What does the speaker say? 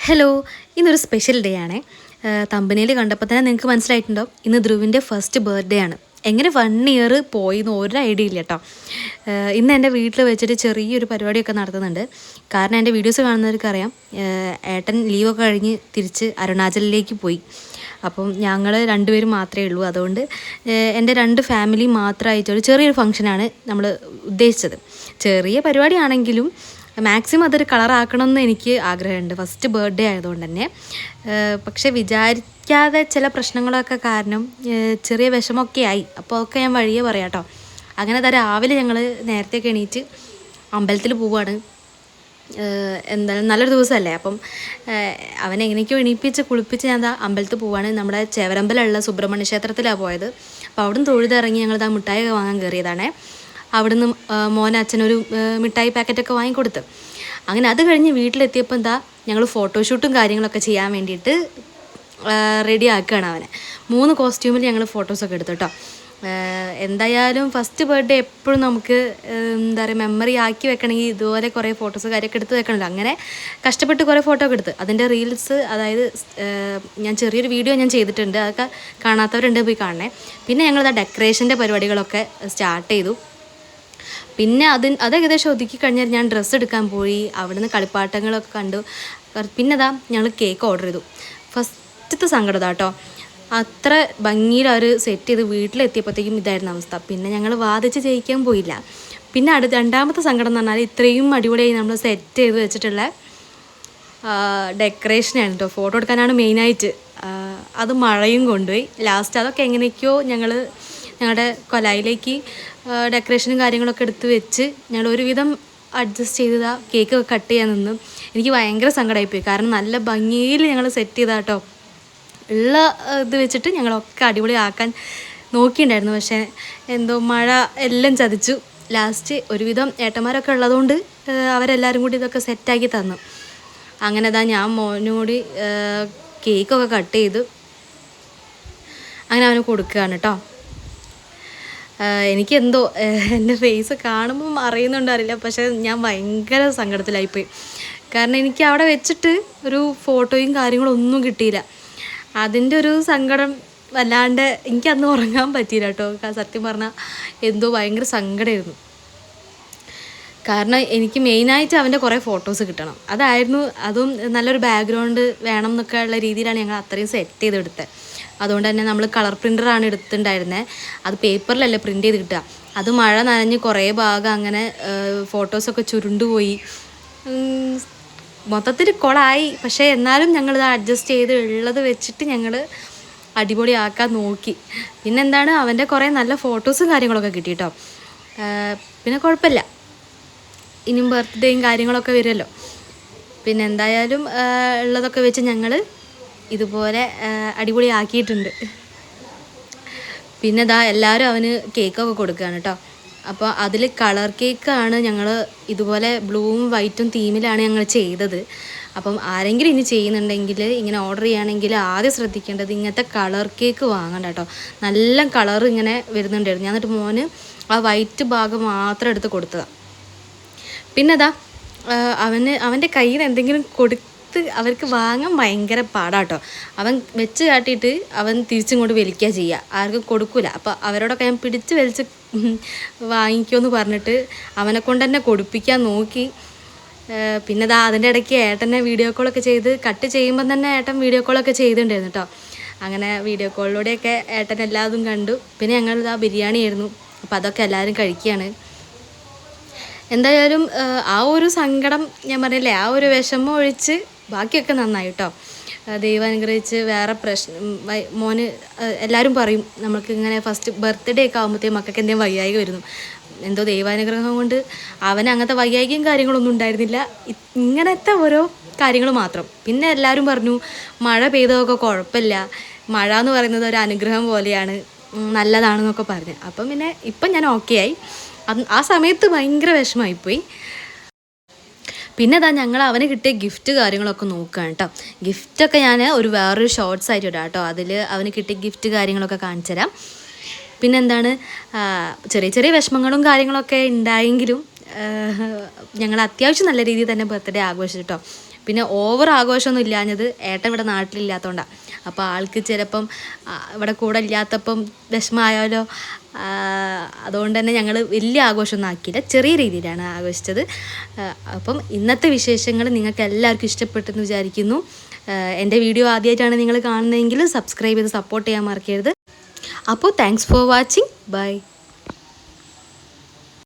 Hello, ഇന്നൊരു special day ആണ്. തമ്പനിയിൽ കണ്ടപ്പോൾ തന്നെ നിങ്ങൾക്ക് മനസ്സിലായിട്ടുണ്ടാവും ഇന്ന് ധ്രുവിൻ്റെ ഫസ്റ്റ് ബർത്ത്ഡേ ആണ്. എങ്ങനെ 1 ഇയർ പോയിന്ന് ഒരു ഐഡിയ ഇല്ല കേട്ടോ. ഇന്ന് എൻ്റെ വീട്ടിൽ വെച്ചിട്ട് ചെറിയൊരു പരിപാടിയൊക്കെ നടത്തുന്നുണ്ട്. കാരണം എൻ്റെ വീഡിയോസ് കാണുന്നവർക്കറിയാം, ഏട്ടൻ ലീവൊക്കെ കഴിഞ്ഞ് തിരിച്ച് അരുണാചലിലേക്ക് പോയി. അപ്പം ഞങ്ങൾ രണ്ടുപേരും മാത്രമേ ഉള്ളൂ. അതുകൊണ്ട് എൻ്റെ 2 ഫാമിലി മാത്രമായിട്ടൊരു ചെറിയൊരു ഫംഗ്ഷനാണ് നമ്മൾ ഉദ്ദേശിച്ചത്. ചെറിയ പരിപാടിയാണെങ്കിലും മാക്സിമം അതൊരു കളറാക്കണമെന്ന് എനിക്ക് ആഗ്രഹമുണ്ട്, ഫസ്റ്റ് ബർത്ത്ഡേ ആയതുകൊണ്ട് തന്നെ. പക്ഷേ വിചാരിക്കാതെ ചില പ്രശ്നങ്ങളൊക്കെ കാരണം ചെറിയ വിഷമമൊക്കെ ആയി. അപ്പോൾ ഒക്കെ ഞാൻ വഴിയേ പറയാം കേട്ടോ. അങ്ങനെ രാവിലെ ഞങ്ങൾ നേരത്തെ എണീറ്റ് അമ്പലത്തിൽ പോവുകയാണ്. എന്തായാലും നല്ലൊരു ദിവസമല്ലേ, അപ്പം അവനെ എങ്ങനെയൊക്കെയോ എണീപ്പിച്ച് കുളിപ്പിച്ച് ഞാൻ അമ്പലത്തിൽ പോവാണ്. നമ്മുടെ ചേവരമ്പലമുള്ള സുബ്രഹ്മണ്യ ക്ഷേത്രത്തിലാണ് പോയത്. അപ്പോൾ അവിടുന്ന് തൊഴുതിറങ്ങി ഞങ്ങൾ മിഠായി വാങ്ങാൻ കയറിയതാണേ. അവിടുന്ന് മോനെ അച്ഛനൊരു മിഠായി പാക്കറ്റൊക്കെ വാങ്ങിക്കൊടുത്ത് അങ്ങനെ അത് കഴിഞ്ഞ് വീട്ടിലെത്തിയപ്പോൾ ഞങ്ങൾ ഫോട്ടോഷൂട്ടും കാര്യങ്ങളൊക്കെ ചെയ്യാൻ വേണ്ടിയിട്ട് റെഡി ആക്കുകയാണ് അവനെ. 3 കോസ്റ്റ്യൂമിൽ ഞങ്ങൾ ഫോട്ടോസൊക്കെ എടുത്തു കേട്ടോ. എന്തായാലും ഫസ്റ്റ് ബർത്ത്ഡേ എപ്പോഴും നമുക്ക് എന്താ പറയുക, മെമ്മറി ആക്കി വെക്കണമെങ്കിൽ ഇതുപോലെ കുറേ ഫോട്ടോസ് കാര്യമൊക്കെ എടുത്ത് വെക്കണമല്ലോ. അങ്ങനെ കഷ്ടപ്പെട്ട് കുറേ ഫോട്ടോ ഒക്കെ എടുത്ത് അതിൻ്റെ റീൽസ്, അതായത് ഞാൻ ചെറിയൊരു വീഡിയോ ഞാൻ ചെയ്തിട്ടുണ്ട്, അതൊക്കെ കാണാത്തവരുണ്ട്, പോയി കാണണേ. പിന്നെ ഞങ്ങൾ ഡെക്കറേഷൻ്റെ പരിപാടികളൊക്കെ സ്റ്റാർട്ട് ചെയ്തു. പിന്നെ അത് ഏകദേശം ഒതുക്കി കഴിഞ്ഞാൽ ഞാൻ ഡ്രസ്സ് എടുക്കാൻ പോയി. അവിടുന്ന് കളിപ്പാട്ടങ്ങളൊക്കെ കണ്ടു. പിന്നെ ഞങ്ങൾ കേക്ക് ഓർഡർ ചെയ്തു. ഫസ്റ്റത്തെ സങ്കടം കേട്ടോ, അത്ര ഭംഗിയിൽ അവർ സെറ്റ് ചെയ്ത് വീട്ടിലെത്തിയപ്പോഴത്തേക്കും ഇതായിരുന്നു അവസ്ഥ. പിന്നെ ഞങ്ങൾ വാദിച്ച് ജയിക്കാൻ പോയില്ല. പിന്നെ രണ്ടാമത്തെ സങ്കടം എന്ന് പറഞ്ഞാൽ ഇത്രയും അടിപൊളിയായി നമ്മൾ സെറ്റ് ചെയ്ത് വെച്ചിട്ടുള്ള ഡെക്കറേഷനാണ് കേട്ടോ. ഫോട്ടോ എടുക്കാനാണ് മെയിനായിട്ട്. അത് മഴയും കൊണ്ടുപോയി. ലാസ്റ്റ് അതൊക്കെ എങ്ങനെയൊക്കെയോ ഞങ്ങളുടെ കൊലായിലേക്ക് ഡെക്കറേഷനും കാര്യങ്ങളൊക്കെ എടുത്ത് വെച്ച് ഞങ്ങൾ ഒരുവിധം അഡ്ജസ്റ്റ് ചെയ്ത് കേക്ക് കട്ട് ചെയ്യാൻ നിന്ന്. എനിക്ക് ഭയങ്കര സങ്കടമായിപ്പോയി. കാരണം നല്ല ഭംഗിയിൽ ഞങ്ങൾ സെറ്റ് ചെയ്താട്ടോ. ഉള്ള ഇത് വെച്ചിട്ട് ഞങ്ങളൊക്കെ അടിപൊളിയാക്കാൻ നോക്കിയിട്ടുണ്ടായിരുന്നു. പക്ഷേ എന്തോ മഴ എല്ലാം ചതിച്ചു. ലാസ്റ്റ് ഒരുവിധം ഏട്ടന്മാരൊക്കെ ഉള്ളതുകൊണ്ട് അവരെല്ലാവരും കൂടി ഇതൊക്കെ സെറ്റാക്കി തന്നു. അങ്ങനെ ഞാൻ മോനും കൂടി കേക്കൊക്കെ കട്ട് ചെയ്ത് അങ്ങനെ അവന് കൊടുക്കുകയാണ് കേട്ടോ. എനിക്കെന്തോ എൻ്റെ ഫേസ് കാണുമ്പം അറിയുന്നുണ്ടറിയില്ല, പക്ഷേ ഞാൻ ഭയങ്കര സങ്കടത്തിലായിപ്പോയി. കാരണം എനിക്ക് അവിടെ വെച്ചിട്ട് ഒരു ഫോട്ടോയും കാര്യങ്ങളൊന്നും കിട്ടിയില്ല. അതിൻ്റെ ഒരു സങ്കടം വല്ലാണ്ട് എനിക്കന്ന് ഉറങ്ങാൻ പറ്റിയില്ല കേട്ടോ. സത്യം പറഞ്ഞാൽ എന്തോ ഭയങ്കര സങ്കടമായിരുന്നു. കാരണം എനിക്ക് മെയിനായിട്ട് അവൻ്റെ കുറേ ഫോട്ടോസ് കിട്ടണം, അതായിരുന്നു. അതും നല്ലൊരു ബാക്ക്ഗ്രൗണ്ട് വേണം എന്നൊക്കെ ഉള്ള രീതിയിലാണ് ഞങ്ങൾ അത്രയും സെറ്റ് ചെയ്തെടുത്തത്. അതുകൊണ്ട് തന്നെ നമ്മൾ കളർ പ്രിൻ്ററാണ് എടുത്തിട്ടുണ്ടായിരുന്നത്. അത് പേപ്പറിലല്ല പ്രിൻ്റ് ചെയ്ത് കിട്ടുക. അത് മഴ നനഞ്ഞ് കുറേ ഭാഗം അങ്ങനെ ഫോട്ടോസൊക്കെ ചുരുണ്ടുപോയി. മൊത്തത്തിൽ കുളമായി. പക്ഷേ എന്നാലും ഞങ്ങളിത് അഡ്ജസ്റ്റ് ചെയ്ത് ഉള്ളത് വെച്ചിട്ട് ഞങ്ങൾ അടിപൊളിയാക്കാൻ നോക്കി. പിന്നെന്താണ്, അവൻ്റെ കുറേ നല്ല ഫോട്ടോസും കാര്യങ്ങളൊക്കെ കിട്ടി കേട്ടോ. പിന്നെ കുഴപ്പമില്ല, ഇനിയും ബർത്ത്ഡേയും കാര്യങ്ങളൊക്കെ വരുമല്ലോ. പിന്നെ എന്തായാലും ഉള്ളതൊക്കെ വെച്ച് ഞങ്ങൾ ഇതുപോലെ അടിപൊളിയാക്കിയിട്ടുണ്ട്. പിന്നെ എല്ലാവരും അവന് കേക്കൊക്കെ കൊടുക്കുകയാണ് കേട്ടോ. അപ്പോൾ അതിൽ കളർ കേക്കാണ് ഞങ്ങൾ ഇതുപോലെ ബ്ലൂവും വൈറ്റും തീമിലാണ് ഞങ്ങൾ ചെയ്തത്. അപ്പം ആരെങ്കിലും ഇനി ചെയ്യുന്നുണ്ടെങ്കിൽ, ഇങ്ങനെ ഓർഡർ ചെയ്യുകയാണെങ്കിൽ ആദ്യം ശ്രദ്ധിക്കേണ്ടത് ഇങ്ങനത്തെ കളർ കേക്ക് വാങ്ങണ്ട കേട്ടോ. നല്ല കളർ ഇങ്ങനെ വരുന്നുണ്ടായിരുന്നു. ഞാൻ എന്നിട്ട് മോന് ആ വൈറ്റ് ഭാഗം മാത്രം എടുത്ത് കൊടുത്തതാണ്. പിന്നെ അവൻ്റെ കയ്യിൽ എന്തെങ്കിലും അവർക്ക് വാങ്ങാൻ ഭയങ്കര പാടാട്ടോ. അവൻ വെച്ച് കാട്ടിയിട്ട് അവൻ തിരിച്ചിങ്ങോട്ട് വലിക്കുക ചെയ്യുക, ആർക്കും കൊടുക്കില്ല. അപ്പോൾ അവരോടൊക്കെ ഞാൻ പിടിച്ച് വലിച്ച് വാങ്ങിക്കുമെന്ന് പറഞ്ഞിട്ട് അവനെ കൊണ്ട് തന്നെ കൊടുപ്പിക്കാൻ നോക്കി. പിന്നെ അതിൻ്റെ ഇടയ്ക്ക് ഏട്ടനെ വീഡിയോ കോളൊക്കെ ചെയ്ത്, കട്ട് ചെയ്യുമ്പം തന്നെ ഏട്ടൻ വീഡിയോ കോളൊക്കെ ചെയ്തിട്ടുണ്ടായിരുന്നു കേട്ടോ. അങ്ങനെ വീഡിയോ കോളിലൂടെയൊക്കെ ഏട്ടൻ എല്ലാതും കണ്ടു. പിന്നെ ഞങ്ങൾ ബിരിയാണി ആയിരുന്നു. അപ്പോൾ അതൊക്കെ എല്ലാവരും കഴിക്കുകയാണ്. എന്തായാലും ആ ഒരു സങ്കടം ഞാൻ പറഞ്ഞില്ലേ, ആ ഒരു വിഷമം ഒഴിച്ച് ബാക്കിയൊക്കെ നന്നായി കേട്ടോ. ദൈവം അനുഗ്രഹിച്ച് വേറെ മോന് എല്ലാവരും പറയും നമുക്ക് ഇങ്ങനെ ഫസ്റ്റ് ബർത്ത്ഡേ ഒക്കെ ആകുമ്പോഴത്തേക്കും മക്കൾക്ക് എന്തെങ്കിലും വയ്യായിക വരുന്നു. എന്തോ ദൈവാനുഗ്രഹം കൊണ്ട് അവന് അങ്ങനത്തെ വയ്യായികയും കാര്യങ്ങളൊന്നും ഉണ്ടായിരുന്നില്ല. ഇങ്ങനത്തെ ഓരോ കാര്യങ്ങൾ മാത്രം. പിന്നെ എല്ലാവരും പറഞ്ഞു മഴ പെയ്തതൊക്കെ കുഴപ്പമില്ല, മഴ എന്ന് പറയുന്നത് ഒരു അനുഗ്രഹം പോലെയാണ്, നല്ലതാണെന്നൊക്കെ പറഞ്ഞു. അപ്പം പിന്നെ ഇപ്പം ഞാൻ ഓക്കെ ആയി. ആ സമയത്ത് ഭയങ്കര വിഷമമായിപ്പോയി. പിന്നെ ഞങ്ങൾ അവന് കിട്ടിയ ഗിഫ്റ്റ് കാര്യങ്ങളൊക്കെ നോക്കുകയാണ് കേട്ടോ. ഗിഫ്റ്റൊക്കെ ഞാൻ വേറൊരു ഷോർട്സ് ആയിട്ട് ഇടാം കേട്ടോ. അതിൽ അവന് കിട്ടിയ ഗിഫ്റ്റ് കാര്യങ്ങളൊക്കെ കാണിച്ചു തരാം. പിന്നെന്താണ്, ചെറിയ ചെറിയ വിഷമങ്ങളും കാര്യങ്ങളൊക്കെ ഉണ്ടായെങ്കിലും ഞങ്ങൾ അത്യാവശ്യം നല്ല രീതിയിൽ തന്നെ ബർത്ത്ഡേ ആഘോഷിച്ചു കേട്ടോ. പിന്നെ ഓവർ ആഘോഷമൊന്നും ഇല്ലാഞ്ഞത് ഏട്ടൻ ഇവിടെ നാട്ടിലില്ലാത്തതുകൊണ്ടാണ്. അപ്പോൾ ആൾക്ക് ചിലപ്പം ഇവിടെ കൂടെ ഇല്ലാത്തപ്പം വിഷമമായാലോ, അതുകൊണ്ട് തന്നെ ഞങ്ങൾ വലിയ ആഘോഷമൊന്നും ആക്കിയില്ല, ചെറിയ രീതിയിലാണ് ആഘോഷിച്ചത്. അപ്പം ഇന്നത്തെ വിശേഷങ്ങൾ നിങ്ങൾക്ക് എല്ലാവർക്കും ഇഷ്ടപ്പെട്ടെന്ന് വിചാരിക്കുന്നു. എൻ്റെ വീഡിയോ ആദ്യമായിട്ടാണ് നിങ്ങൾ കാണുന്നതെങ്കിൽ സബ്സ്ക്രൈബ് ചെയ്ത് സപ്പോർട്ട് ചെയ്യാൻ മറക്കരുത്. അപ്പോൾ താങ്ക്സ് ഫോർ വാച്ചിങ്. ബൈ.